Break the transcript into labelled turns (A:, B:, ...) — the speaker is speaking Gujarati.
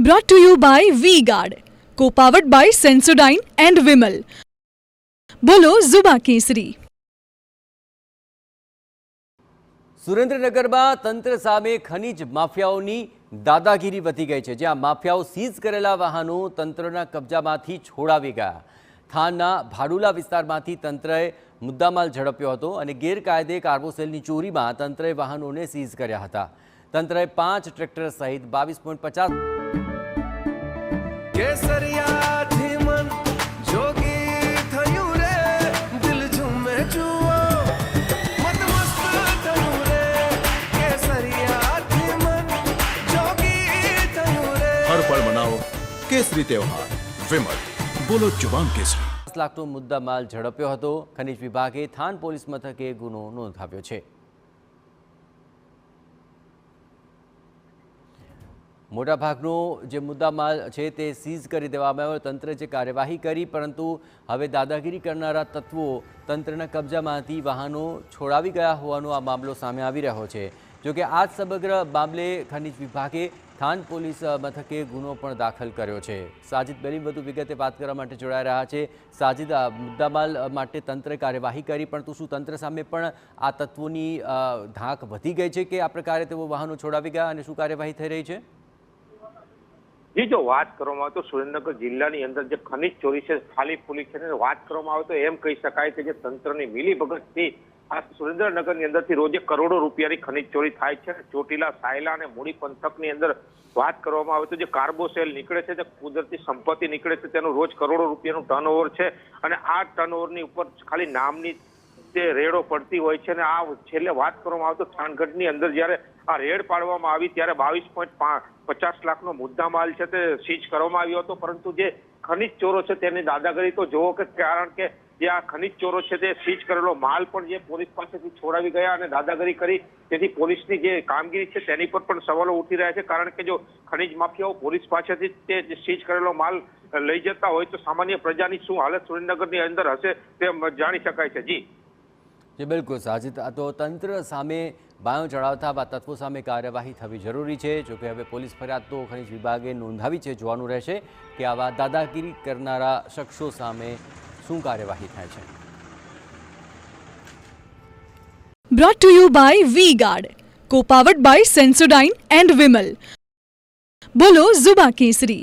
A: Brought to you by V-Guard, co-powered by Sensodyne and Vimal. બોલો ઝુબા કેસરી.
B: સુરેન્દ્રનગરમાં તંત્ર સામે ખનીજ માફિયાઓની દાદાગીરી વધી ગઈ છે, જ્યાં માફિયાઓ સીઝ કરેલા વાહનો તંત્રના કબજામાંથી છોડાવી ગયા. થાનના ભાડુલા વિસ્તારમાંથી તંત્રએ મુદ્દામાલ ઝડપ્યો હતો અને ગેરકાયદે કાર્બોસેલની ચોરીમાં તંત્રએ વાહનોને સીઝ કર્યા હતા. તંત્રએ 5 ટ્રેક્ટર સહિત 22.50
C: हर पल मनाओ केसरी त्योहार विमल बोलो जुबान केसरी.
B: 5 લાખનો મુદ્દામાલ ઝડપ્યો હતો. ખનીજ વિભાગે થાન પોલીસ મથકે ગુનો નોંધાવ્યો છે. મોટાભાગનો જે મુદ્દામાલ છે તે સીઝ કરી દેવામાં આવ્યો. તંત્રે જે કાર્યવાહી કરી, પરંતુ હવે દાદાગીરી કરનારા તત્વો તંત્રના કબજામાંથી વાહનો છોડાવી ગયા હોવાનો આ મામલો સામે આવી રહ્યો છે. જોકે આ સમગ્ર મામલે ખનીજ વિભાગે થાન પોલીસ મથકે ગુનો પણ દાખલ કર્યો છે. સાજિદ બેલીમ વધુ વિગતે વાત કરવા માટે જોડાઈ રહ્યા છે. સાજિદ, મુદ્દામાલ માટે તંત્રે કાર્યવાહી કરી, પરંતુ શું તંત્ર સામે પણ આ તત્વોની ધાક વધી ગઈ છે કે આ પ્રકારે તેઓ વાહનો છોડાવી ગયા અને શું કાર્યવાહી થઈ રહી છે?
D: જી, જો વાત કરવામાં આવે તો સુરેન્દ્રનગર જિલ્લાની અંદર જે ખનીજ ચોરી છે ખાલી ફૂલી છે, વાત કરવામાં આવે તો એમ કહી શકાય કે જે તંત્રની મિલીભગતથી આ સુરેન્દ્રનગરની અંદરથી રોજે કરોડો રૂપિયાની ખનીજ ચોરી થાય છે. ચોટીલા, સાયલા અને મૂડી પંથકની અંદર વાત કરવામાં આવે તો જે કાર્બોસેલ નીકળે છે, જે કુદરતી સંપત્તિ નીકળે છે, તેનું રોજ કરોડો રૂપિયાનું ટર્નઓવર છે અને આ ટર્નઓવરની ઉપર ખાલી નામની જે રેડો પડતી હોય છે. અને આ છેલ્લે વાત કરવામાં આવે તો થાનગઢની અંદર જ્યારે આ રેડ પાડવામાં આવી ત્યારે 22.50 લાખનો મુદ્દામાલ છે તે સીઝ કરવામાં આવ્યો હતો. પરંતુ જે ખનીજ ચોરો છે તેની દાદાગીરી તો જોવો કે, કારણ કે જે આ ખનીજ ચોરો છે તે સીઝ કરેલો માલ પણ જે પોલીસ પાસેથી છોડાવી ગયા અને દાદાગીરી કરી, તેથી પોલીસની જે કામગીરી છે તેની પર પણ સવાલો ઉઠી રહ્યા છે. કારણ કે જો ખનીજ માફિયાઓ પોલીસ પાસેથી તે સીઝ કરેલો માલ લઈ જતા હોય તો સામાન્ય પ્રજાની શું હાલત સુરેન્દ્રનગરની અંદર હશે તે જાણી શકાય છે. જી
B: બિલકુલ સાજિદ, આ તો તંત્ર સામે બાયો ચડાવતા આ તત્વો સામે કાર્યવાહી થવી જરૂરી છે. જોકે હવે પોલીસ ફરિયાદ તો ખનીજ વિભાગે નોંધાવી છે. જોવાનું રહેશે કે આવા દાદાગીરી કરનારા શખ્સો સામે શું કાર્યવાહી થાય છે.
A: Brought to you by V-Guard, co-powered by Sensodyne and Vimal. બોલો ઝુબા કેસરી.